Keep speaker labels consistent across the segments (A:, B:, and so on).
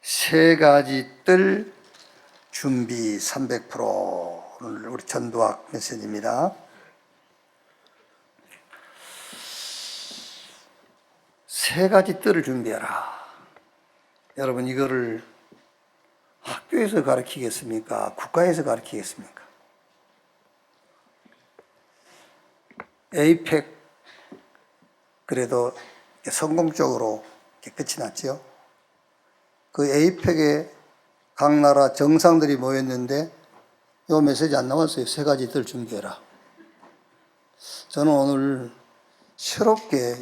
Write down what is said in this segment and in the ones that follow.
A: 세 가지 뜰 준비 300%. 오늘 우리 전도학 메시지입니다. 세 가지 뜰을 준비해라. 여러분, 이거를 학교에서 가르치겠습니까? 국가에서 가르치겠습니까? 에이펙 그래도 성공적으로 끝이 났죠. 그 에이펙에 각 나라 정상들이 모였는데 이 메시지 안 나왔어요. 세 가지 뜰 준비해라. 저는 오늘 새롭게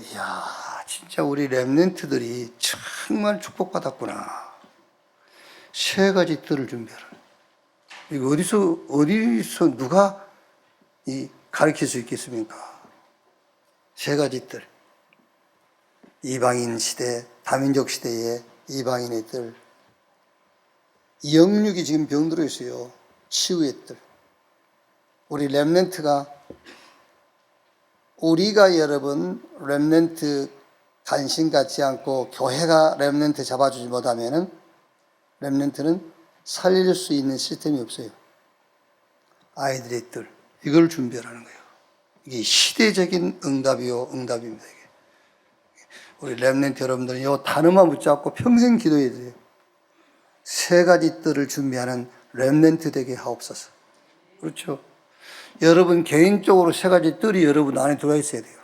A: 진짜 우리 렘넌트들이 정말 축복받았구나. 세 가지 뜰을 준비해라. 이거 어디서 누가 가르칠 수 있겠습니까? 세 가지 뜰. 이방인 시대, 다민족 시대의 이방인의 뜰. 영육이 지금 병들어 있어요. 치유의 뜰. 우리 렘넌트가, 우리가 여러분 렘넌트 관심 갖지 않고 교회가 렘넌트 잡아주지 못하면은 렘넌트는 살릴 수 있는 시스템이 없어요. 아이들의 뜰. 이걸 준비하라는 거예요. 이게 시대적인 응답입니다. 이게. 우리 렘넌트 여러분들은 이 단어만 붙잡고 평생 기도해야 돼요. 세 가지 뜰을 준비하는 렘넌트 되게 하옵소서. 그렇죠? 여러분 개인적으로 세 가지 뜰이 여러분 안에 들어가 있어야 돼요.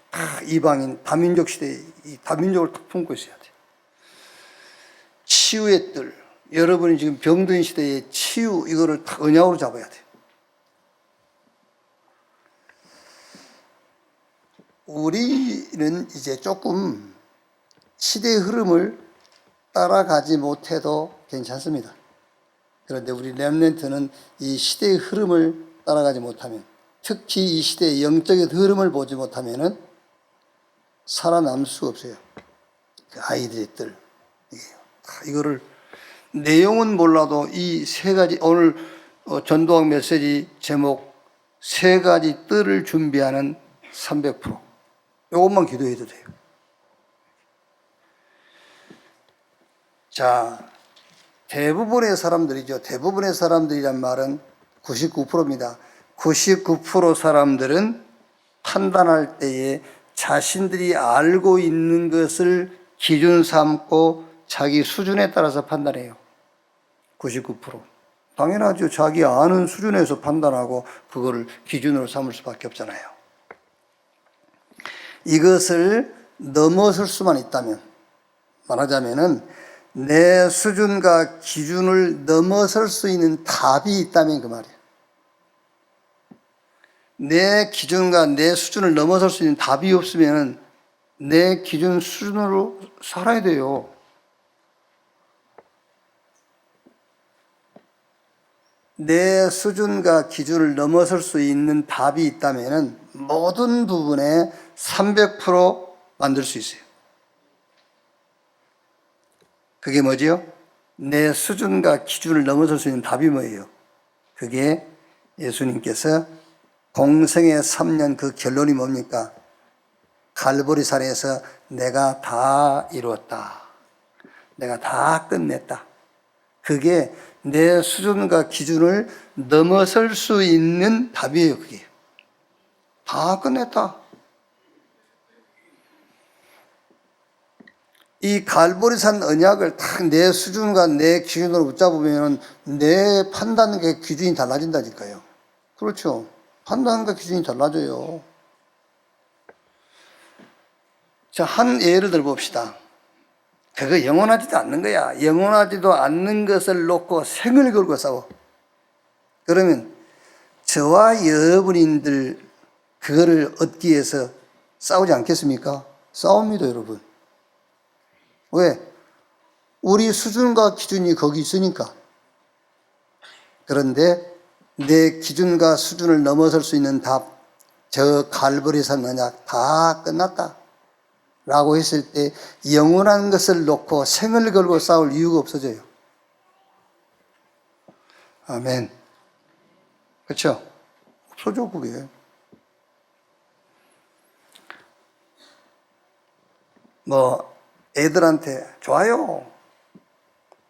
A: 다 이방인, 다민족 시대에 이 다민족을 딱 품고 있어야 돼요. 치유의 뜰. 여러분이 지금 병든 시대의 치유, 이거를 딱 언약으로 잡아야 돼요. 우리는 이제 조금 시대의 흐름을 따라가지 못해도 괜찮습니다. 그런데 우리 렘넌트는 이 시대의 흐름을 따라가지 못하면, 특히 이 시대의 영적인 흐름을 보지 못하면은 살아남을 수가 없어요. 그 아이들의 뜰. 이거를 내용은 몰라도 이 세 가지, 오늘 전도학 메시지 제목 세 가지 뜰을 준비하는 300%. 이것만 기도해도 돼요. 자, 대부분의 사람들이죠. 대부분의 사람들이란 말은 99%입니다. 99% 사람들은 판단할 때에 자신들이 알고 있는 것을 기준 삼고 자기 수준에 따라서 판단해요. 99%. 당연하죠. 자기 아는 수준에서 판단하고 그거를 기준으로 삼을 수밖에 없잖아요. 이것을 넘어설 수만 있다면, 말하자면은 내 수준과 기준을 넘어설 수 있는 답이 있다면 그 말이에요. 내 기준과 내 수준을 넘어설 수 있는 답이 없으면 내 기준 수준으로 살아야 돼요. 내 수준과 기준을 넘어설 수 있는 답이 있다면 모든 부분에 300% 만들 수 있어요. 그게 뭐지요? 내 수준과 기준을 넘어설 수 있는 답이 뭐예요? 그게 예수님께서 공생의 3년 그 결론이 뭡니까? 갈보리산에서 내가 다 이루었다. 내가 다 끝냈다. 그게 내 수준과 기준을 넘어설 수 있는 답이에요. 그게. 다 끝냈다. 이 갈보리산 언약을 딱 내 수준과 내 기준으로 붙잡으면 내 판단과 기준이 달라진다니까요. 그렇죠. 판단과 기준이 달라져요. 자, 한 예를 들어 봅시다. 그거 영원하지도 않는 거야. 영원하지도 않는 것을 놓고 생을 걸고 싸워. 그러면 저와 여러분인들 그거를 얻기 위해서 싸우지 않겠습니까? 싸웁니다, 여러분. 왜? 우리 수준과 기준이 거기 있으니까. 그런데 내 기준과 수준을 넘어설 수 있는 답, 저 갈보리산 언약 다 끝났다 라고 했을 때 영원한 것을 놓고 생을 걸고 싸울 이유가 없어져요. 아멘. 그렇죠? 없어져 그게. 애들한테 좋아요.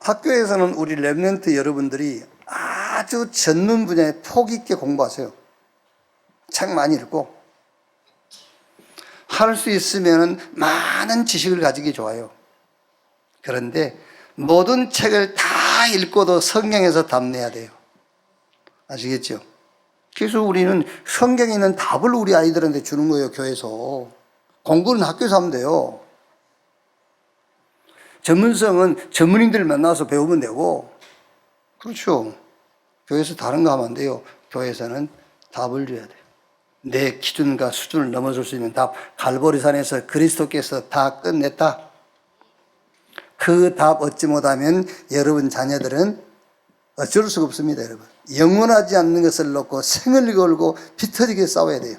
A: 학교에서는 우리 렘넌트 여러분들이 아주 전문 분야에 폭 있게 공부하세요. 책 많이 읽고 할 수 있으면 많은 지식을 가지기 좋아요. 그런데 모든 책을 다 읽고도 성경에서 답내야 돼요. 아시겠죠? 그래서 우리는 성경에 있는 답을 우리 아이들한테 주는 거예요. 교회에서. 공부는 학교에서 하면 돼요. 전문성은 전문인들 만나서 배우면 되고, 그렇죠. 교회에서 다른 거 하면 안 돼요. 교회에서는 답을 줘야 돼요. 내 기준과 수준을 넘어설 수 있는 답. 갈보리산에서 그리스도께서 다 끝냈다. 그 답 얻지 못하면 여러분 자녀들은 어쩔 수가 없습니다, 여러분. 영원하지 않는 것을 놓고 생을 걸고 피 터지게 싸워야 돼요.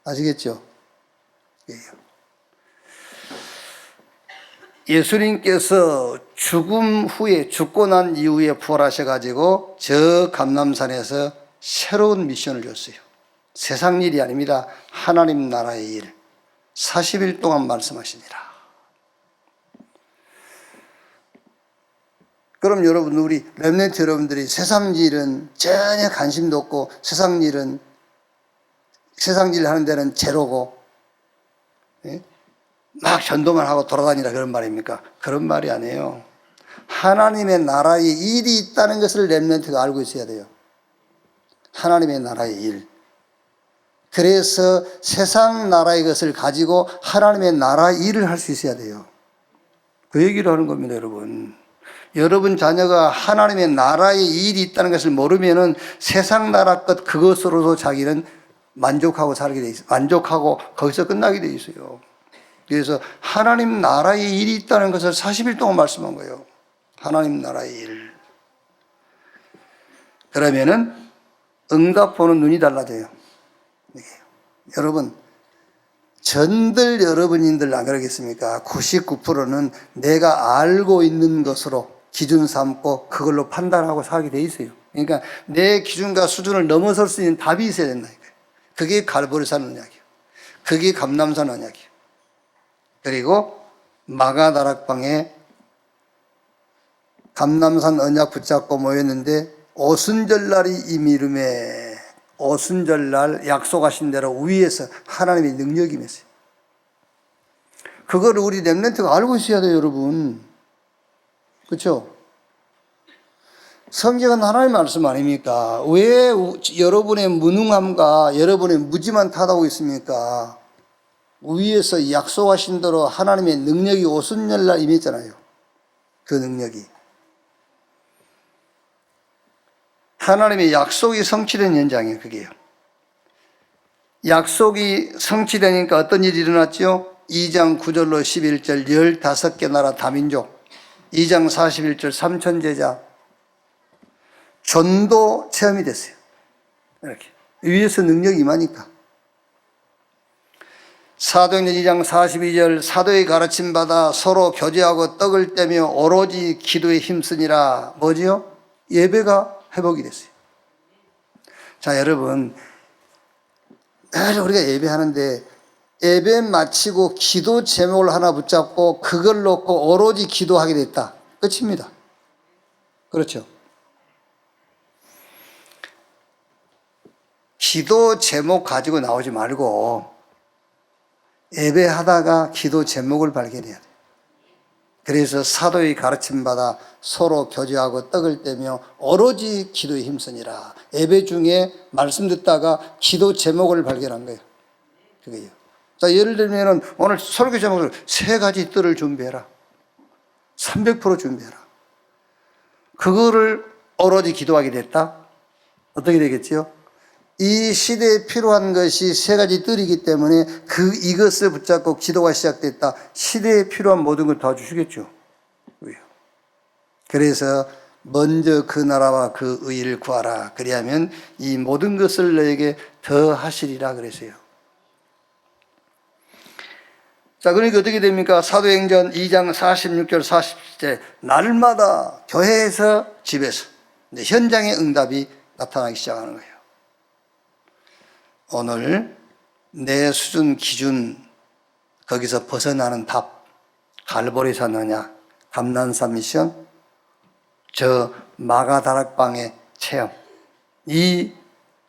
A: 아시겠죠? 예수님께서 죽음 후에, 죽고 난 이후에 부활하셔가지고 저 감람산에서 새로운 미션을 줬어요. 세상 일이 아닙니다. 하나님 나라의 일. 40일 동안 말씀하시니라. 그럼 여러분, 우리 렘넌트 여러분들이 세상 일은 전혀 관심도 없고 세상 일 하는 데는 제로고, 예? 막 전도만 하고 돌아다니라 그런 말입니까? 그런 말이 아니에요. 하나님의 나라의 일이 있다는 것을 렘넌트가 알고 있어야 돼요. 하나님의 나라의 일. 그래서 세상 나라의 것을 가지고 하나님의 나라 일을 할 수 있어야 돼요. 그 얘기를 하는 겁니다, 여러분. 여러분 자녀가 하나님의 나라의 일이 있다는 것을 모르면은 세상 나라 것 그것으로도 자기는 만족하고 살게 돼 있어요. 만족하고 거기서 끝나게 돼 있어요. 그래서 하나님 나라의 일이 있다는 것을 40일 동안 말씀한 거예요. 하나님 나라의 일. 그러면은 응답 보는 눈이 달라져요. 여러분, 전들 여러분인들 안 그러겠습니까? 99%는 내가 알고 있는 것으로 기준 삼고 그걸로 판단하고 살게 돼 있어요. 그러니까 내 기준과 수준을 넘어설 수 있는 답이 있어야 된다. 그게 갈보리산 언약이에요. 그게 감람산 언약이에요. 그리고 마가다락방에 감람산 언약 붙잡고 모였는데 오순절날이 이미름에 오순절날 약속하신 대로 위에서 하나님의 능력이 임했어요. 그걸 우리 렘넌트가 알고 있어야 돼요, 여러분. 그렇죠? 성경은 하나님의 말씀 아닙니까? 왜 여러분의 무능함과 여러분의 무지만 탓하고 있습니까? 위에서 약속하신 대로 하나님의 능력이 오순절날 임했잖아요. 그 능력이. 하나님의 약속이 성취된 현장이에요, 그게요. 약속이 성취되니까 어떤 일이 일어났죠? 2장 9절로 11절 15개 나라 다민족, 2장 41절 3천제자, 전도 체험이 됐어요. 이렇게 위에서 능력이 임하니까. 사도행전 2장 42절 사도의 가르침 받아 서로 교제하고 떡을 떼며 오로지 기도에 힘쓰니라. 뭐지요? 예배가 회복이 됐어요. 자, 여러분, 늘 우리가 예배하는데 예배 마치고 기도 제목을 하나 붙잡고 그걸 놓고 오로지 기도하게 됐다. 끝입니다. 그렇죠? 기도 제목 가지고 나오지 말고 예배하다가 기도 제목을 발견해야 돼요. 그래서 사도의 가르침 받아 서로 교제하고 떡을 떼며 오로지 기도에 힘쓰니라. 예배 중에 말씀 듣다가 기도 제목을 발견한 거예요. 그게요. 자, 예를 들면은 오늘 설교 제목을 3가지 뜰을 준비해라. 300% 준비해라. 그거를 오로지 기도하게 됐다. 어떻게 되겠지요? 이 시대에 필요한 것이 3가지 뜰이기 때문에 이것을 붙잡고 기도가 시작됐다. 시대에 필요한 모든 걸 다 주시겠죠. 그래서 먼저 그 나라와 그 의를 구하라. 그리하면 이 모든 것을 너에게 더 하시리라 그랬어요. 자, 그러니까 어떻게 됩니까? 사도행전 2장 46절 40절 날마다 교회에서 집에서 현장의 응답이 나타나기 시작하는 거예요. 오늘 내 수준 기준 거기서 벗어나는 답, 갈보리산 언약, 감난산 미션, 저 마가다락방의 체험, 이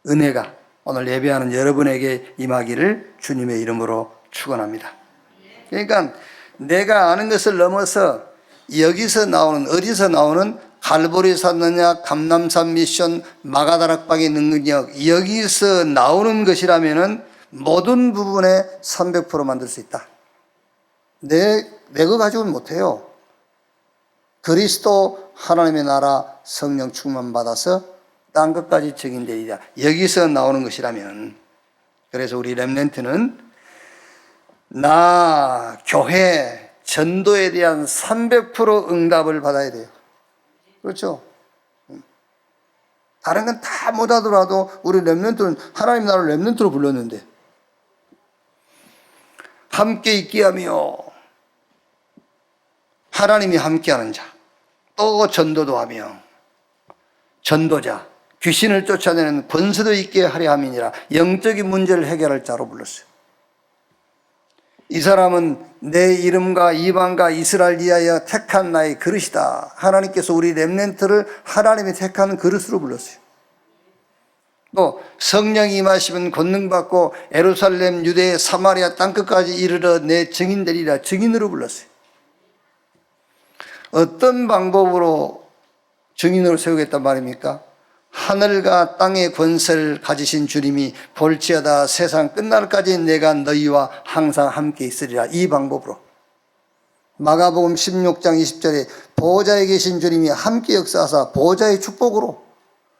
A: 은혜가 오늘 예배하는 여러분에게 임하기를 주님의 이름으로 축원합니다. 그러니까 내가 아는 것을 넘어서 여기서 나오는, 어디서 나오는 갈보리산 언약, 감남산 미션, 마가다락방의 능력, 여기서 나오는 것이라면은 모든 부분에 300% 만들 수 있다. 내거 가지고는 못해요. 그리스도 하나님의 나라 성령 충만 받아서 딴 것까지 적용되리라. 여기서 나오는 것이라면. 그래서 우리 렘넌트는 나 교회 전도에 대한 300% 응답을 받아야 돼요. 그렇죠? 다른 건 다 못하더라도 우리 렘넌트는 하나님 나라를 렘넌트로 불렀는데, 함께 있게 하며 하나님이 함께하는 자, 또 전도도 하며 전도자, 귀신을 쫓아내는 권세도 있게 하려 함이니라. 영적인 문제를 해결할 자로 불렀어요. 이 사람은 내 이름과 이방과 이스라엘 위하여 택한 나의 그릇이다. 하나님께서 우리 렘넌트를 하나님이 택한 그릇으로 불렀어요. 또 성령이 임하시면 권능받고 예루살렘, 유대, 사마리아 땅끝까지 이르러 내 증인 되리라. 증인으로 불렀어요. 어떤 방법으로 증인으로 세우겠단 말입니까? 하늘과 땅의 권세를 가지신 주님이 볼지어다 세상 끝날까지 내가 너희와 항상 함께 있으리라. 이 방법으로. 마가복음 16장 20절에 보호자에 계신 주님이 함께 역사하사 보호자의 축복으로,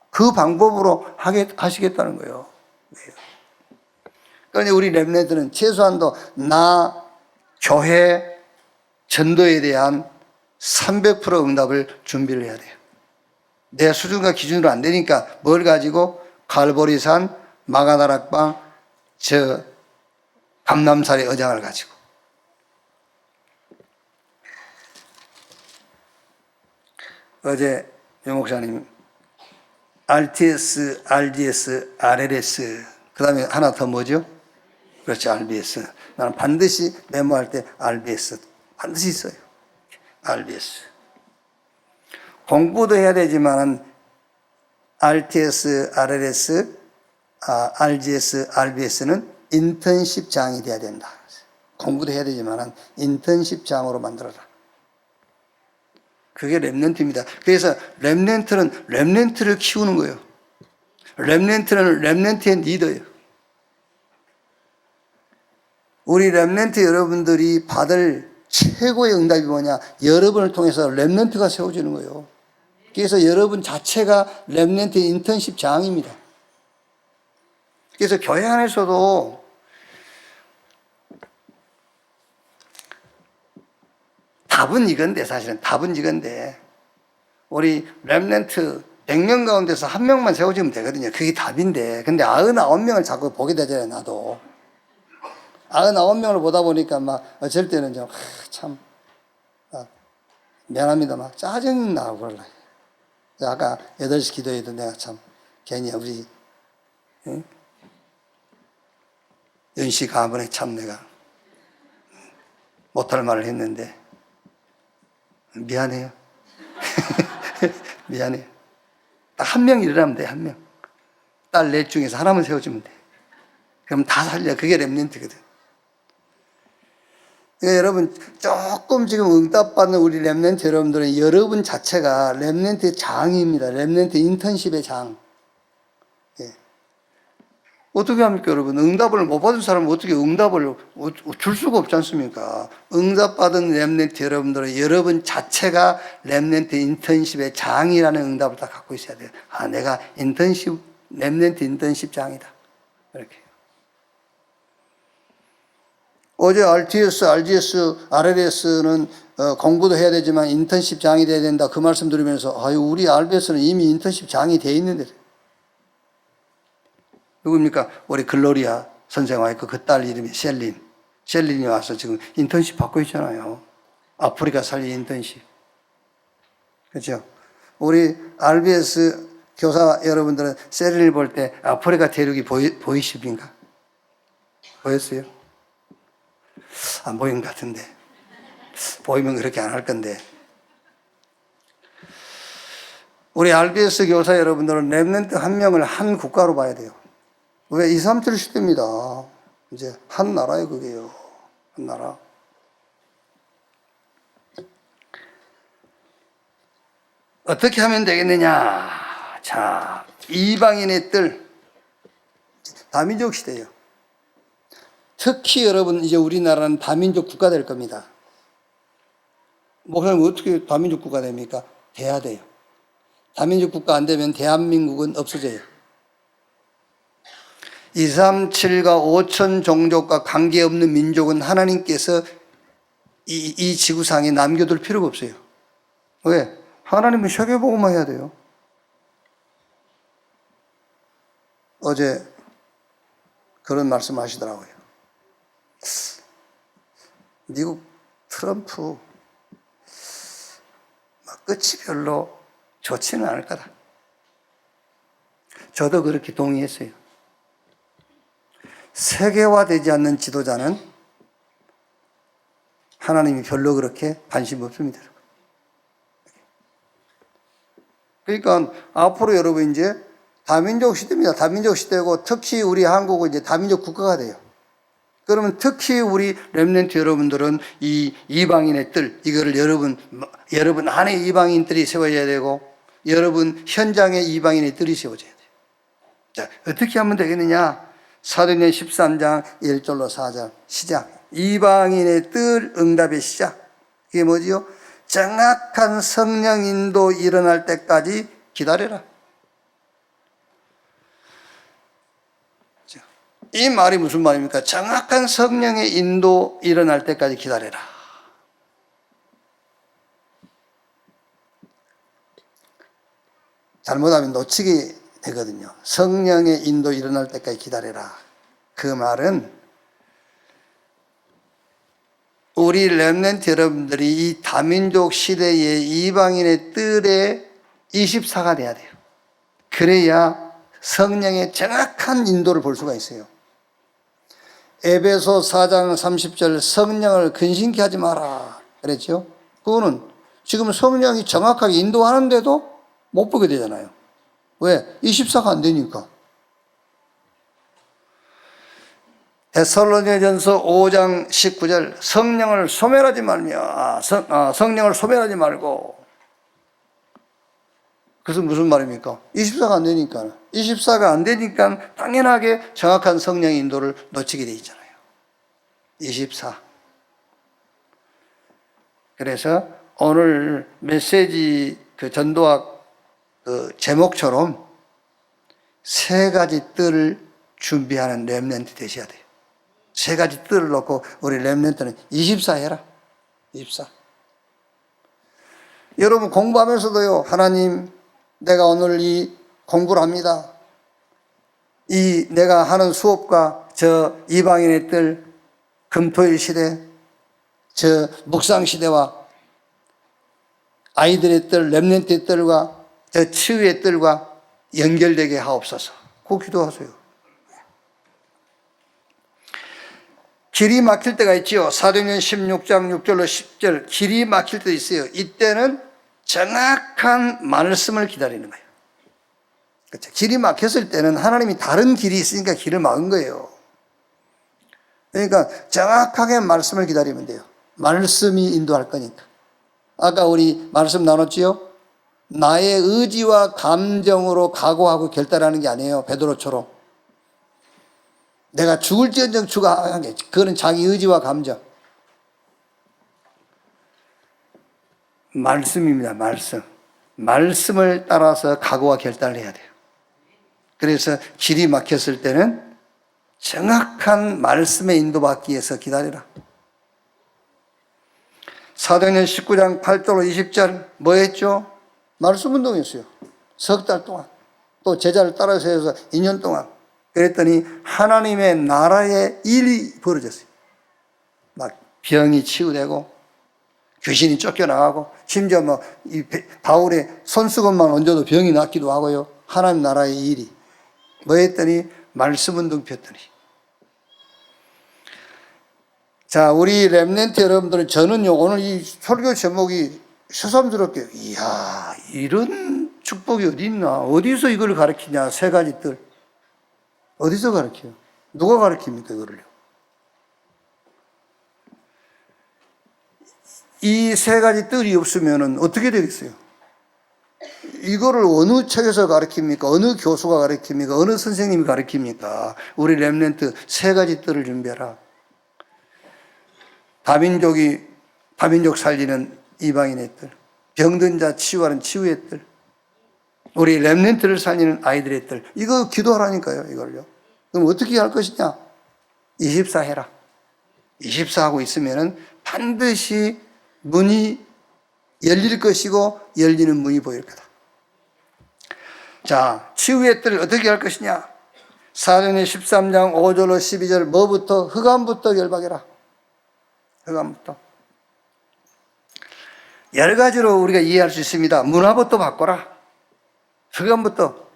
A: 그 방법으로 하시겠다는 거예요. 그러니 우리 렘넌트는 최소한도 나 교회 전도에 대한 300% 응답을 준비를 해야 돼요. 내 수준과 기준으로 안 되니까 뭘 가지고? 갈보리산, 마가다락방, 저 감남산의 의장을 가지고. 어제 유 목사님 RTS, RDS, RLS, 그 다음에 하나 더 뭐죠? 그렇죠, RBS. 나는 반드시 메모할 때 RBS 반드시 있어요. RBS. 공부도 해야 되지만 RTS, RLS, RGS, RBS는 인턴십장이 돼야 된다. 공부도 해야 되지만 인턴십장으로 만들어라. 그게 렘넌트입니다. 그래서 렘넌트는 렘넌트를 키우는 거예요. 렘넌트는 렘넌트의 리더예요. 우리 렘넌트 여러분들이 받을 최고의 응답이 뭐냐? 여러분을 통해서 렘넌트가 세워지는 거예요. 그래서 여러분 자체가 렘넌트 인턴십 장입니다. 그래서 교회 안에서도 답은 이건데, 사실은 답은 이건데, 우리 렘넌트 100명 가운데서 한 명만 세워지면 되거든요. 그게 답인데, 근데 99명을 자꾸 보게 되잖아요. 나도 99명을 보다 보니까 막 어쩔 때는 좀 참 미안합니다. 막 짜증 나고 그러려고. 아까 8시 기도에도 내가 참 괜히 우리 연씨 가문에 참 내가 못할 말을 했는데 미안해요. 미안해요. 딱 한 명 일어나면 돼. 한 명. 딸 넷 중에서 하나만 세워주면 돼. 그럼 다 살려. 그게 렘넌트거든. 그러니까 여러분, 조금 지금 응답받는 우리 렘넌트 여러분들은 여러분 자체가 렘넌트의 장입니다. 렘넌트 인턴십의 장. 예. 어떻게 합니까, 여러분? 응답을 못 받은 사람은 어떻게 응답을 줄 수가 없지 않습니까? 응답받은 렘넌트 여러분들은 여러분 자체가 렘넌트 인턴십의 장이라는 응답을 다 갖고 있어야 돼요. 아, 내가 렘넌트 인턴십 장이다. 이렇게. 어제 RTS, RGS, RLS는 공부도 해야 되지만 인턴십 장이 돼야 된다. 그 말씀 들으면서 아유, 우리 RBS는 이미 인턴십 장이 돼 있는데. 누굽니까? 우리 글로리아 선생 와 있고 그 딸 이름이 셀린. 셀린이 와서 지금 인턴십 받고 있잖아요. 아프리카 살리 인턴십. 그렇죠? 우리 RBS 교사 여러분들은 셀린을 볼 때 아프리카 대륙이 보이십니까? 보였어요? 안 보이는 것 같은데. 보이면 그렇게 안 할 건데. 우리 RBS 교사 여러분들은 렘넌트 한 명을 한 국가로 봐야 돼요. 왜? 237 시대입니다. 이제 한 나라예요, 그게요. 한 나라. 어떻게 하면 되겠느냐? 자, 이방인의 뜰, 다민족 시대예요. 특히 여러분, 이제 우리나라는 다민족 국가 될 겁니다. 목사님, 어떻게 다민족 국가 됩니까? 돼야 돼요. 다민족 국가 안 되면 대한민국은 없어져요. 237과 5천 종족과 관계없는 민족은 하나님께서 이 지구상에 남겨둘 필요가 없어요. 왜? 하나님은 세계복음만 해야 돼요. 어제 그런 말씀 하시더라고요. 미국 트럼프 끝이 별로 좋지는 않을 거다. 저도 그렇게 동의했어요. 세계화되지 않는 지도자는 하나님이 별로 그렇게 관심 없습니다. 그러니까 앞으로 여러분 이제 다민족 시대입니다. 다민족 시대고 특히 우리 한국은 이제 다민족 국가가 돼요. 그러면 특히 우리 렘넌트 여러분들은 이 이방인의 뜰, 이거를 여러분 안에 이방인들이 세워져야 되고 여러분 현장에 이방인의 뜰이 세워져야 돼요. 자, 어떻게 하면 되겠느냐? 사도행전 13장 1절로 4절 시작. 이방인의 뜰 응답의 시작. 그게 뭐지요? 정확한 성령 인도 일어날 때까지 기다려라. 이 말이 무슨 말입니까? 정확한 성령의 인도 일어날 때까지 기다려라. 잘못하면 놓치게 되거든요. 성령의 인도 일어날 때까지 기다려라. 그 말은 우리 렘넌트 여러분들이 이 다민족 시대의 이방인의 뜰에 24가 돼야 돼요. 그래야 성령의 정확한 인도를 볼 수가 있어요. 에베소 4장 30절 성령을 근심케 하지 마라 그랬죠. 그거는 지금 성령이 정확하게 인도하는데도 못 보게 되잖아요. 왜? 24가 안 되니까. 데살로니가전서 5장 19절 성령을 소멸하지 말며 성령을 소멸하지 말고. 그래서 무슨 말입니까? 24가 안 되니까. 24가 안 되니까 당연하게 정확한 성령의 인도를 놓치게 돼 있잖아요. 24. 그래서 오늘 메시지 그 전도학 그 제목처럼 세 가지 뜰을 준비하는 렘넌트 되셔야 돼요. 세 가지 뜰을 놓고 우리 렘넌트는 24 해라. 24. 여러분 공부하면서도요. 하나님 내가 오늘 이 공부를 합니다. 이 내가 하는 수업과 저 이방인의 뜰, 금토일 시대, 저 묵상 시대와 아이들의 뜰, 렘넌트의 뜰과 저 치유의 뜰과 연결되게 하옵소서. 그 기도하세요. 길이 막힐 때가 있지요. 사도행전 16장 6절로 10절 길이 막힐 때도 있어요. 이때는 정확한 말씀을 기다리는 거예요. 그렇죠? 길이 막혔을 때는 하나님이 다른 길이 있으니까 길을 막은 거예요. 그러니까 정확하게 말씀을 기다리면 돼요. 말씀이 인도할 거니까. 아까 우리 말씀 나눴지요? 나의 의지와 감정으로 각오하고 결단하는 게 아니에요. 베드로처럼. 내가 죽을지언정 죽어야 게 그거는 자기 의지와 감정. 말씀입니다. 말씀. 말씀을 따라서 각오와 결단을 해야 돼요. 그래서 길이 막혔을 때는 정확한 말씀의 인도받기 위해서 기다리라. 사도행전 19장 8절로 20절 뭐 했죠? 말씀 운동했어요. 석 달 동안. 또 제자를 따라서 해서 2년 동안. 그랬더니 하나님의 나라의 일이 벌어졌어요. 막 병이 치유되고 귀신이 쫓겨나가고 심지어 뭐 이 바울의 손수건만 얹어도 병이 낫기도 하고요. 하나님 나라의 일이. 뭐 했더니 말씀 운동 폈더니. 자, 우리 렘넌트 여러분들은 저는요 오늘 이 설교 제목이 새삼스럽게 이야 이런 축복이 어디 있나? 어디서 이걸 가르치냐? 세 가지 뜰. 어디서 가르쳐요? 누가 가르칩니까, 이거를요? 이 세 가지 뜰이 없으면 어떻게 되겠어요? 이거를 어느 책에서 가르칩니까? 어느 교수가 가르칩니까? 어느 선생님이 가르칩니까? 우리 렘넌트 세 가지 뜰을 준비하라. 다민족 살리는 이방인의 뜰, 병든 자 치유하는 치유의 뜰, 우리 렘넌트를 살리는 아이들의 뜰. 이거 기도하라니까요, 이걸요. 그럼 어떻게 할 것이냐? 24 해라. 24 하고 있으면은 반드시 문이 열릴 것이고 열리는 문이 보일 거다. 자, 치유의 뜰을 어떻게 할 것이냐? 사도행전 13장 5절로 12절 뭐부터? 흑암부터 결박해라. 흑암부터. 여러 가지로 우리가 이해할 수 있습니다. 문화부터 바꿔라. 흑암부터.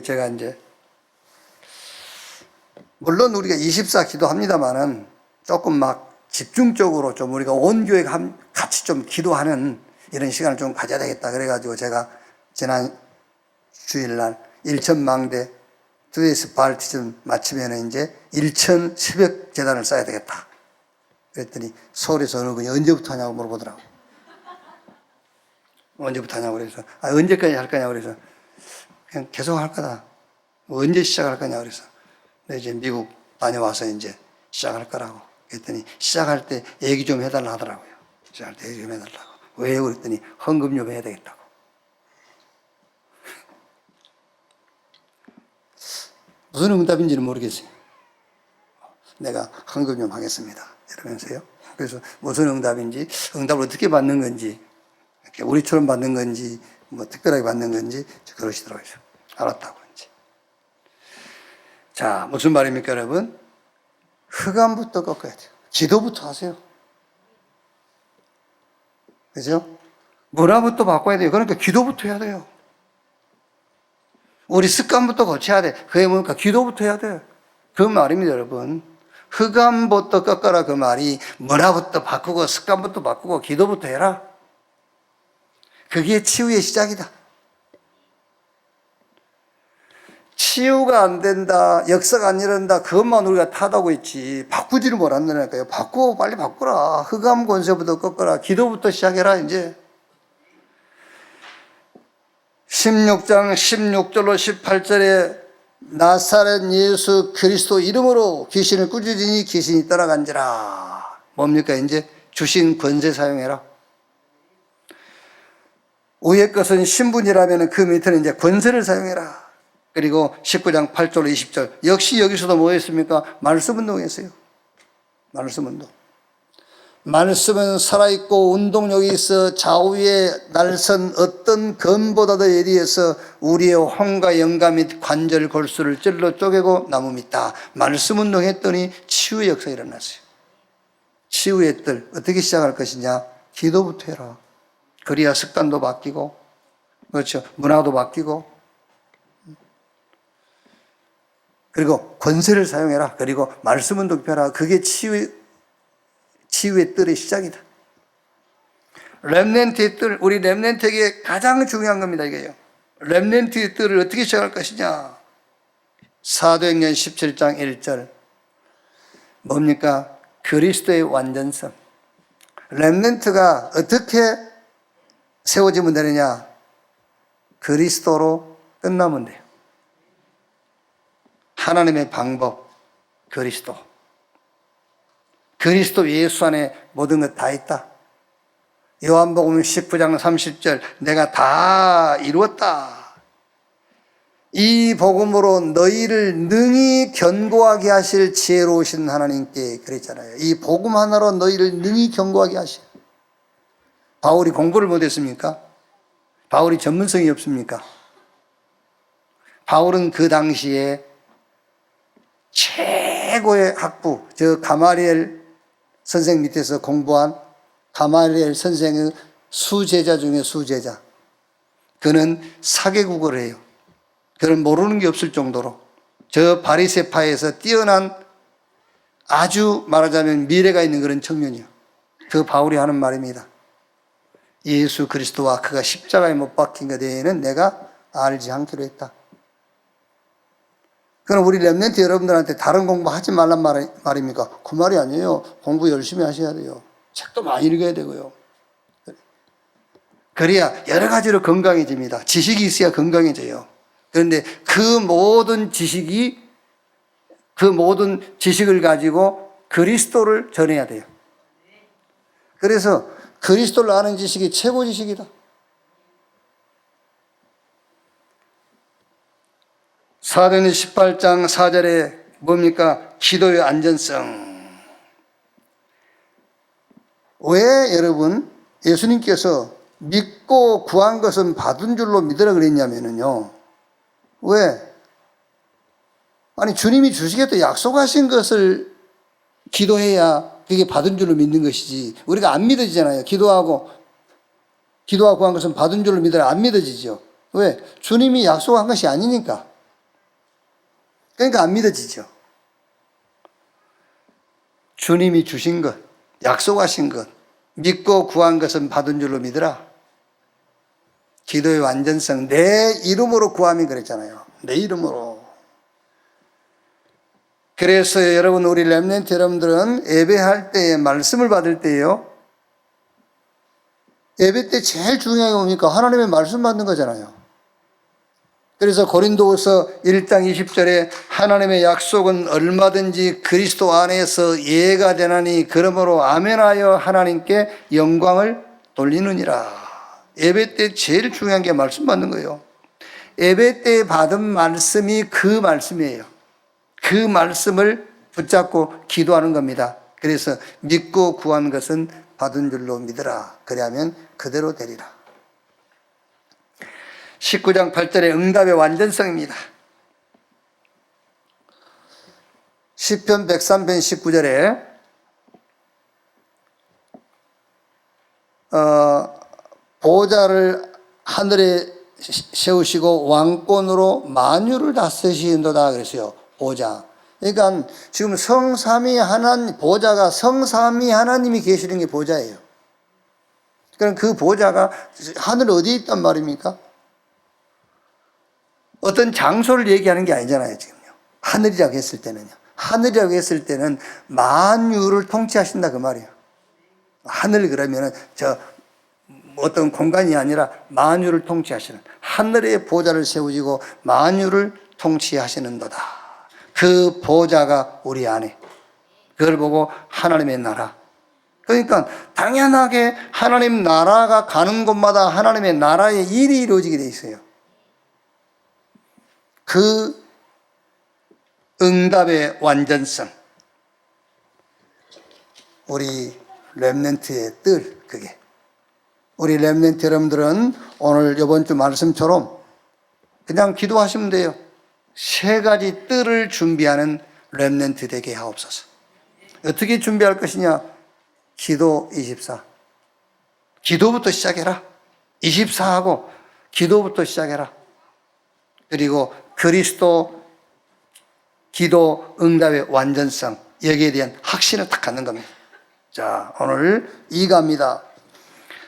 A: 제가 이제 물론 우리가 24 기도합니다만은 조금 막 집중적으로 좀 우리가 온 교회가 같이 좀 기도하는 이런 시간을 좀 가져야 되겠다. 그래가지고 제가 지난 주일날 일천망대 투데이스 바울티즘 마치면 이제 일천 새벽 재단을 써야 되겠다. 그랬더니 서울에서 어느 분이 언제부터 하냐고 물어보더라고. 언제부터 하냐고 그래서 언제까지 할 거냐고 그래서 그냥 계속 할 거다. 언제 시작할 거냐고 그래서 이제 미국 다녀와서 이제 시작할 거라고. 그랬더니 시작할 때 얘기 좀 해달라 하더라고요. 시작할 때 얘기 좀 해달라고. 왜요? 그랬더니 헌금 좀 해야 되겠다고. 무슨 응답인지는 모르겠어요. 내가 헌금 좀 하겠습니다. 이러면서요. 그래서 무슨 응답인지, 응답을 어떻게 받는 건지, 우리처럼 받는 건지, 뭐 특별하게 받는 건지 그러시더라고요. 알았다고 이제. 자, 무슨 말입니까, 여러분? 흑암부터 꺾어야 돼요. 기도부터 하세요. 그죠? 문화부터 바꿔야 돼요. 그러니까 기도부터 해야 돼요. 우리 습관부터 고쳐야 돼. 그게 뭡니까? 기도부터 해야 돼. 그 말입니다, 여러분. 흑암부터 꺾어라 그 말이 문화부터 바꾸고 습관부터 바꾸고 기도부터 해라. 그게 치유의 시작이다. 치유가 안 된다, 역사가 안 일어난다, 그것만 우리가 탓하고 있지. 바꾸지를 못한다니까요. 바꾸고 빨리 바꾸라. 흑암 권세부터 꺾어라. 기도부터 시작해라, 이제. 16장 16절로 18절에 나사렛 예수 그리스도 이름으로 귀신을 꾸짖으니 귀신이 떠나간지라. 뭡니까? 이제 주신 권세 사용해라. 위의 것은 신분이라면 그 밑에는 이제 권세를 사용해라. 그리고 19장 8절로 20절 역시 여기서도 뭐 했습니까? 말씀 운동했어요. 말씀 운동. 말씀은 살아있고 운동력이 있어 좌우에 날선 어떤 검보다도 예리해서 우리의 혼과 영감 및 관절 골수를 찔러 쪼개고 나무 밑다. 말씀 운동했더니 치유의 역사가 일어났어요. 치유의 뜰 어떻게 시작할 것이냐? 기도부터 해라. 그래야 습관도 바뀌고, 그렇죠, 문화도 바뀌고, 그리고 권세를 사용해라. 그리고 말씀 운동 펴라. 그게 치유의 뜰의 시작이다. 렘넌트의 뜰, 우리 렘넌트에게 가장 중요한 겁니다, 이게요. 렘넌트의 뜰을 어떻게 시작할 것이냐? 사도행전 17장 1절. 뭡니까? 그리스도의 완전성. 렘넌트가 어떻게 세워지면 되느냐? 그리스도로 끝나면 돼요. 하나님의 방법, 그리스도. 그리스도 예수 안에 모든 것 다 있다. 요한복음 19장 30절 내가 다 이루었다. 이 복음으로 너희를 능히 견고하게 하실 지혜로우신 하나님께 그랬잖아요. 이 복음 하나로 너희를 능히 견고하게 하실. 바울이 공부를 못했습니까? 바울이 전문성이 없습니까? 바울은 그 당시에 최고의 학부, 저 가마리엘 선생 밑에서 공부한 가마리엘 선생의 수제자 중에 수제자. 그는 사개국어를 해요. 그는 모르는 게 없을 정도로 저 바리새파에서 뛰어난 아주 말하자면 미래가 있는 그런 청년이요. 그 바울이 하는 말입니다. 예수 그리스도와 그가 십자가에 못 박힌 것에 대해는 내가 알지 않기로 했다. 그럼 우리 렘넌트 여러분들한테 다른 공부하지 말란 말입니까? 그 말이 아니에요. 공부 열심히 하셔야 돼요. 책도 많이 읽어야 되고요. 그래야 여러 가지로 건강해집니다. 지식이 있어야 건강해져요. 그런데 그 모든 지식을 가지고 그리스도를 전해야 돼요. 그래서 그리스도를 아는 지식이 최고 지식이다. 사도행전 18장 4절에 뭡니까? 기도의 안전성. 왜 여러분 예수님께서 믿고 구한 것은 받은 줄로 믿으라 그랬냐면요. 왜? 아니 주님이 주시겠다 약속하신 것을 기도해야 그게 받은 줄로 믿는 것이지. 우리가 안 믿어지잖아요. 기도하고 구한 것은 받은 줄로 믿으라 안 믿어지죠. 왜? 주님이 약속한 것이 아니니까. 그러니까 안 믿어지죠. 주님이 주신 것, 약속하신 것, 믿고 구한 것은 받은 줄로 믿으라. 기도의 완전성, 내 이름으로 구하면 그랬잖아요. 내 이름으로. 그래서 여러분, 우리 렘넌트 여러분들은 예배할 때에 말씀을 받을 때요. 예배 때 제일 중요한 게 뭡니까? 하나님의 말씀 받는 거잖아요. 그래서 고린도후서 1장 20절에 하나님의 약속은 얼마든지 그리스도 안에서 예가 되나니 그러므로 아멘하여 하나님께 영광을 돌리느니라. 예배 때 제일 중요한 게 말씀 받는 거예요. 예배 때 받은 말씀이 그 말씀이에요. 그 말씀을 붙잡고 기도하는 겁니다. 그래서 믿고 구한 것은 받은 줄로 믿으라. 그리하면 그대로 되리라. 19장 8절의 응답의 완전성입니다. 시편 103편 19절에 보좌를 하늘에 세우시고 왕권으로 만유를 다스리신도다 그랬어요. 보좌. 그러니까 지금 성삼위 하나님, 보좌가 성삼위 하나님이 계시는 게 보좌예요. 그럼 그 보좌가 하늘 어디에 있단 말입니까? 어떤 장소를 얘기하는 게 아니잖아요, 지금요. 하늘이라고 했을 때는요. 하늘이라고 했을 때는 만유를 통치하신다 그 말이에요. 하늘 그러면은 어떤 공간이 아니라 만유를 통치하시는, 하늘의 보좌를 세우시고 만유를 통치하시는도다. 그 보좌가 우리 안에. 그걸 보고 하나님의 나라. 그러니까 당연하게 하나님 나라가 가는 곳마다 하나님의 나라의 일이 이루어지게 돼 있어요. 그 응답의 완전성, 우리 렘넌트의 뜰, 그게. 우리 렘넌트 여러분들은 오늘 이번 주 말씀처럼 그냥 기도하시면 돼요. 세 가지 뜰을 준비하는 렘넌트 되게 하옵소서. 어떻게 준비할 것이냐? 기도 24. 기도부터 시작해라. 24하고 기도부터 시작해라. 그리고 그리스도 기도 응답의 완전성, 여기에 대한 확신을 딱 갖는 겁니다. 자, 오늘 2가입니다.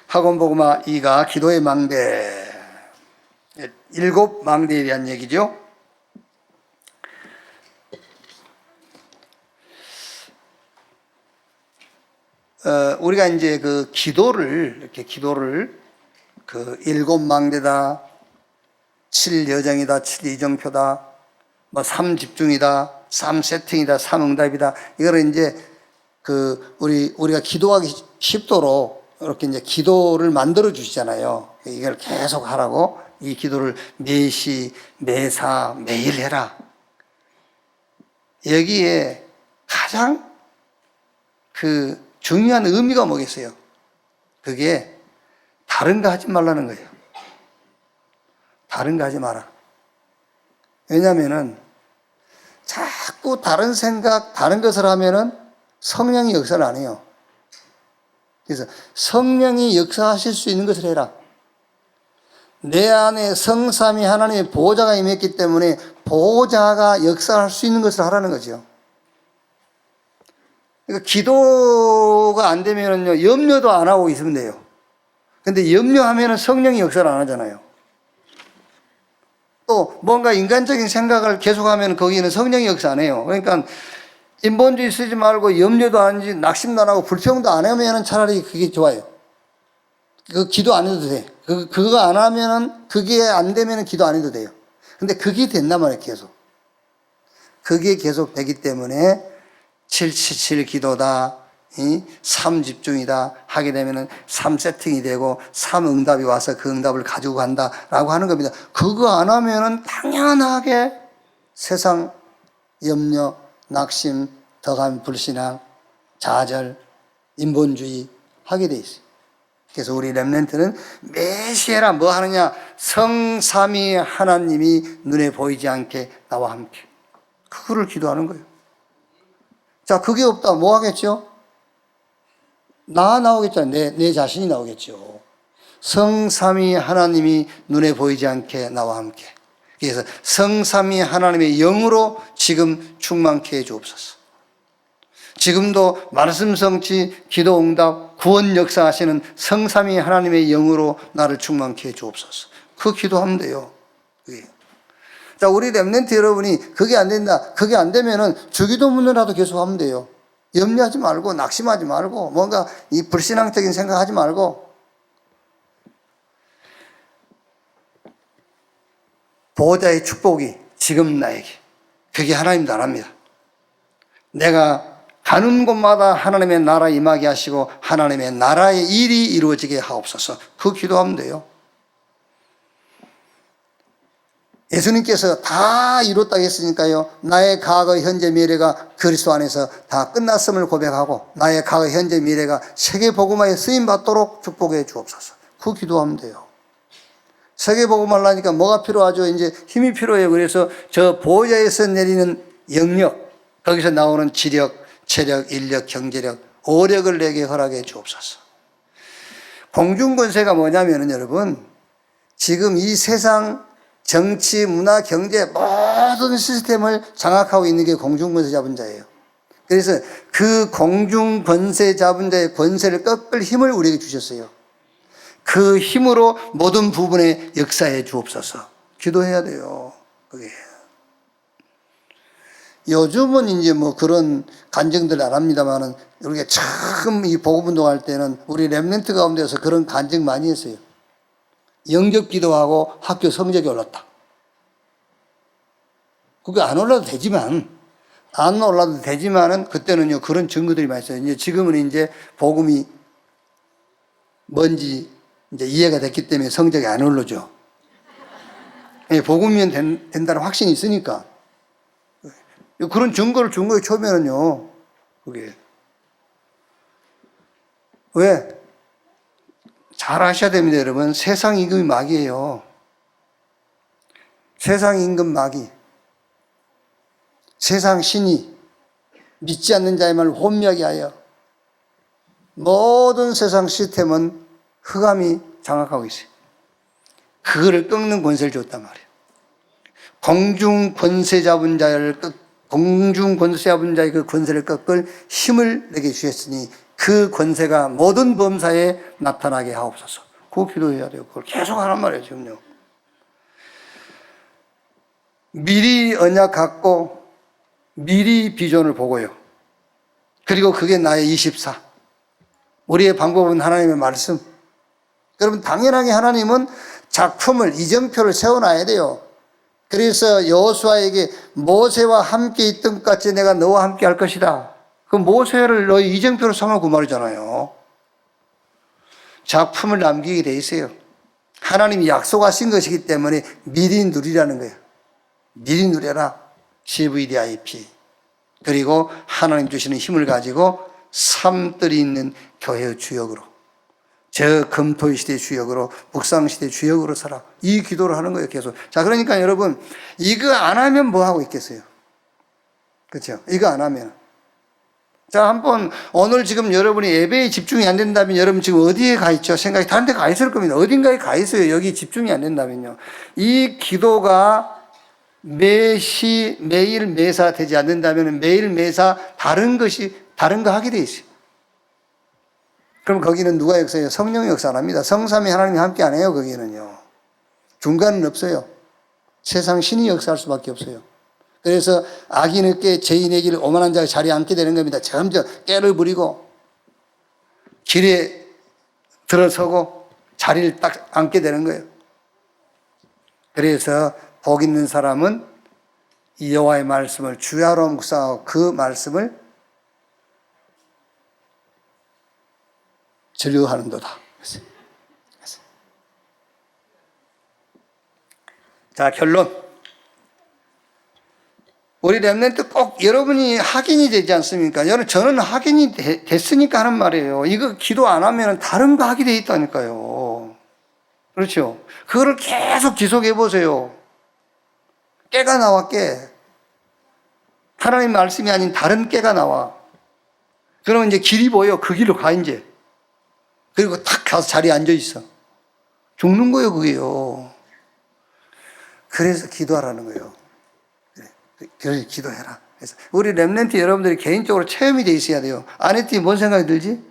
A: 학원복음화 2가 기도의 망대. 7 망대에 대한 얘기죠. 우리가 이제 그 기도를 그 7 망대다, 7 여정이다, 7 이정표다, 3 집중이다, 3 세팅이다, 3 응답이다. 이거를 이제 우리가 기도하기 쉽도록 이렇게 이제 기도를 만들어 주시잖아요. 이걸 계속 하라고. 이 기도를 매시, 매사, 매일 해라. 여기에 가장 중요한 의미가 뭐겠어요? 그게 다른 거 하지 말라는 거예요. 다른 거 하지 마라. 왜냐면은 자꾸 다른 생각, 다른 것을 하면은 성령이 역사를 안 해요. 그래서 성령이 역사하실 수 있는 것을 해라. 내 안에 성삼위 하나님의 보좌가 임했기 때문에 보좌가 역사할 수 있는 것을 하라는 거죠. 그러니까 기도가 안 되면요, 염려도 안 하고 있으면 돼요. 근데 염려하면은 성령이 역사를 안 하잖아요. 또 뭔가 인간적인 생각을 계속하면 거기는 성령이 역사 안 해요. 그러니까 인본주의 쓰지 말고 염려도 안 하지, 낙심도 안 하고 불평도 안 하면은 차라리 그게 좋아요. 그 기도 안 해도 돼. 그거 안 하면은, 그게 안 되면은 기도 안 해도 돼요. 근데 그게 된단 말이에요, 계속. 그게 계속 되기 때문에 777 기도다, 3 집중이다 하게 되면은 3 세팅이 되고 3 응답이 와서 그 응답을 가지고 간다라고 하는 겁니다. 그거 안 하면은 당연하게 세상 염려, 낙심, 더한 불신앙, 좌절, 인본주의 하게 돼 있어요. 그래서 우리 렘넌트는 메시아라 뭐 하느냐? 성삼위 하나님이 눈에 보이지 않게 나와 함께. 그거를 기도하는 거예요. 자, 그게 없다. 뭐 하겠죠? 나오겠잖아요. 내 자신이 나오겠죠. 성삼위 하나님이 눈에 보이지 않게 나와 함께. 그래서 성삼위 하나님의 영으로 지금 충만케 해 주옵소서. 지금도 말씀 성취, 기도 응답, 구원 역사하시는 성삼위 하나님의 영으로 나를 충만케 해 주옵소서. 그 기도하면 돼요. 그게. 자, 우리 렘넌트 여러분이 그게 안 된다. 그게 안 되면은 주기도문이라도 계속 하면 돼요. 염려하지 말고, 낙심하지 말고, 뭔가 이 불신앙적인 생각하지 말고. 보호자의 축복이 지금 나에게. 그게 하나님 나라입니다. 내가 가는 곳마다 하나님의 나라 임하게 하시고 하나님의 나라의 일이 이루어지게 하옵소서. 그 기도하면 돼요. 예수님께서 다 이뤘다 했으니까요. 나의 과거, 현재, 미래가 그리스도 안에서 다 끝났음을 고백하고 나의 과거, 현재, 미래가 세계복음화에 쓰임받도록 축복해 주옵소서. 그 기도하면 돼요. 세계복음 하려니까 뭐가 필요하죠? 이제 힘이 필요해요. 그래서 저 보호자에서 내리는 영역, 거기서 나오는 지력, 체력, 인력, 경제력, 오력을 내게 허락해 주옵소서. 공중권세가 뭐냐면은 여러분, 지금 이 세상 정치, 문화, 경제 모든 시스템을 장악하고 있는 게 공중권세 잡은 자예요. 그래서 그 공중권세 잡은 자의 권세를 꺾을 힘을 우리에게 주셨어요. 그 힘으로 모든 부분에 역사해 주옵소서. 기도해야 돼요. 그게. 요즘은 이제 뭐 그런 간증들 안 합니다만은 우리가 처음 이 복음운동할 때는 우리 렘넌트 가운데서 그런 간증 많이 했어요. 영접 기도하고 학교 성적이 올랐다. 그게 안 올라도 되지만은 그때는요 그런 증거들이 많이 있어요. 이제 지금은 이제 복음이 뭔지 이제 이해가 됐기 때문에 성적이 안 오르죠. 복음이면 된다는 확신이 있으니까. 그런 증거를 준 거예요, 처음에는요. 그게. 왜? 잘 아셔야 됩니다, 여러분. 세상 임금이 마귀예요. 세상 임금 마귀. 세상 신이 믿지 않는 자의 말을 혼미하게 하여 모든 세상 시스템은 흑암이 장악하고 있어요. 그거를 꺾는 권세를 줬단 말이에요. 공중권세 잡은 자의 그 권세를 꺾을 힘을 내게 주셨으니 그 권세가 모든 범사에 나타나게 하옵소서. 그거 기도해야 돼요. 그걸 계속 하란 말이에요, 지금요. 미리 언약 갖고 미리 비전을 보고요. 그리고 그게 나의 24. 우리의 방법은 하나님의 말씀. 여러분, 당연하게 하나님은 작품을, 이정표를 세워놔야 돼요. 그래서 여호수아에게 모세와 함께 있던 것 같이 내가 너와 함께 할 것이다. 그 모세를 너희 이정표로 삼아 그 말이잖아요. 작품을 남기게 돼 있어요. 하나님이 약속하신 것이기 때문에 미리 누리라는 거예요. 미리 누려라. CVDIP. 그리고 하나님 주시는 힘을 가지고 삶들이 있는 교회의 주역으로, 저 금토의 시대 주역으로, 묵상시대 주역으로 살아. 이 기도를 하는 거예요, 계속. 자, 그러니까 여러분, 이거 안 하면 뭐 하고 있겠어요? 그렇죠? 이거 안 하면. 자, 한번 오늘 지금 여러분이 예배에 집중이 안 된다면 여러분 지금 어디에 가 있죠? 생각이 다른 데 가 있을 겁니다. 어딘가에 가 있어요. 여기 집중이 안 된다면요. 이 기도가 매시, 매일, 매사 되지 않는다면 매일, 매사 다른 것이 다른 거 하게 돼 있어요. 그럼 거기는 누가 역사해요? 성령이 역사 안 합니다. 성삼위 하나님이 함께 안 해요. 거기는요. 중간은 없어요. 세상 신이 역사할 수밖에 없어요. 그래서 악인에게 죄인의 길 오만한 자가 자리에 앉게 되는 겁니다. 점점 깨를 부리고 길에 들어서고 자리를 딱 앉게 되는 거예요. 그래서 복 있는 사람은 이 여호와의 말씀을 주야로 묵상하고 그 말씀을 즐겨하는도다. 자, 결론. 우리 렘넌트 꼭 여러분이 확인이 되지 않습니까? 저는 확인이 됐으니까 하는 말이에요. 이거 기도 안 하면 다른 거 하게 돼 있다니까요. 그렇죠? 그거를 계속 지속해 보세요. 깨가 나와, 깨. 하나님 말씀이 아닌 다른 깨가 나와. 그러면 이제 길이 보여. 그 길로 가, 이제. 그리고 탁 가서 자리에 앉아 있어. 죽는 거예요, 그게요. 그래서 기도하라는 거예요. 그래서 기도해라. 그래서 우리 렘넌트 여러분들이 개인적으로 체험이 돼 있어야 돼요. 안 했더니 뭔 생각이 들지?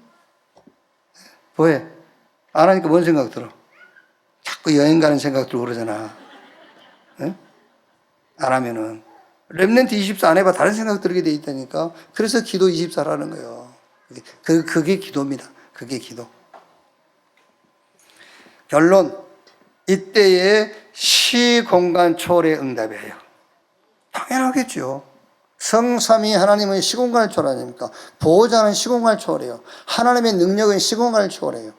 A: 뭐해? 안 하니까 뭔 생각 들어? 자꾸 여행 가는 생각 들고 그러잖아. 네? 안 하면은. 렘넌트 24 안 해봐 다른 생각 들게 돼 있다니까. 그래서 기도 24라는 거예요. 그게 기도입니다. 그게 기도. 결론. 이때에 시공간 초월의 응답이에요. 당연하겠죠. 성삼위 하나님은 시공간을 초월하니까 보호자는 시공간을 초월해요. 하나님의 능력은 시공간을 초월해요.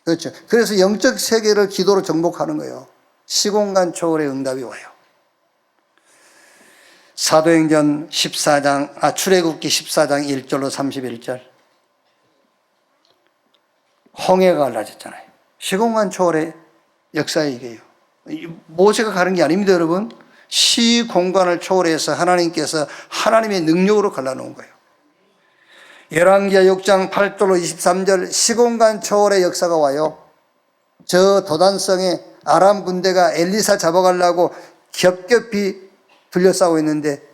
A: 그렇죠. 그래서 영적 세계를 기도로 정복하는 거예요. 시공간 초월의 응답이 와요. 사도행전 14장, 출애굽기 14장 1절로 31절. 홍해가 갈라졌잖아요. 시공간 초월의 역사의 이게요. 모세가 가는 게 아닙니다, 여러분. 시공간을 초월해서 하나님께서 하나님의 능력으로 갈라놓은 거예요. 열왕기하 6장 8절로 23절 시공간 초월의 역사가 와요. 저 도단성에 아람 군대가 엘리사 잡아가려고 겹겹이 둘러싸고 있는데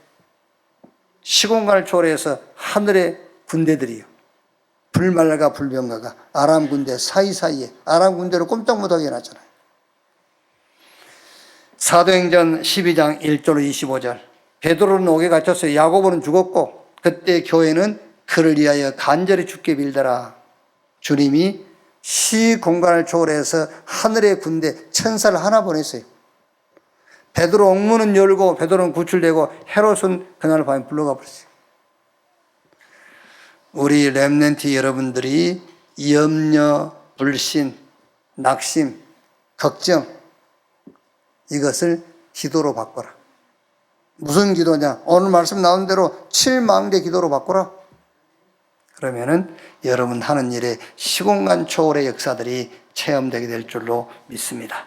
A: 시공간을 초월해서 하늘의 군대들이요. 불말과 불병가가 아람 군대 사이사이에 아람 군대를 꼼짝 못하게 해놨잖아요. 사도행전 12장 1절로 25절. 베드로는 옥에 갇혔어요. 야고보는 죽었고 그때 교회는 그를 위하여 간절히 주께 빌더라. 주님이 시공간을 초월해서 하늘의 군대 천사를 하나 보냈어요. 베드로 옥문은 열고 베드로는 구출되고 헤롯은 그날 밤에 불러가 버렸어요. 우리 렘넌트 여러분들이 염려, 불신, 낙심, 걱정 이것을 기도로 바꿔라. 무슨 기도냐? 오늘 말씀 나온 대로 7망대 기도로 바꿔라. 그러면은 여러분 하는 일에 시공간 초월의 역사들이 체험되게 될 줄로 믿습니다.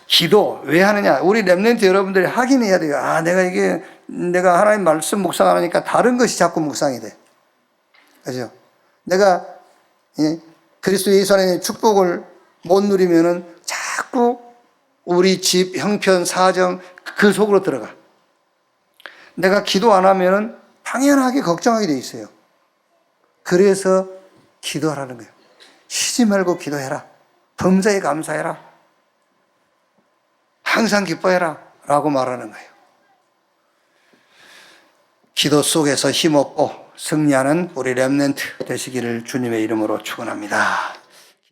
A: 기도 왜 하느냐? 우리 렘넌트 여러분들이 확인해야 돼요. 내가 하나님 말씀 묵상하니까 다른 것이 자꾸 묵상이 돼. 그죠? 내가 그리스도 예수 안에 축복을 못 누리면은 자꾸 우리 집, 형편, 사정 그 속으로 들어가. 내가 기도 안 하면은 당연하게 걱정하게 돼 있어요. 그래서 기도하라는 거예요. 쉬지 말고 기도해라. 범사에 감사해라. 항상 기뻐해라. 라고 말하는 거예요. 기도 속에서 힘없고 승리하는 우리 렘넌트 되시기를 주님의 이름으로 축원합니다.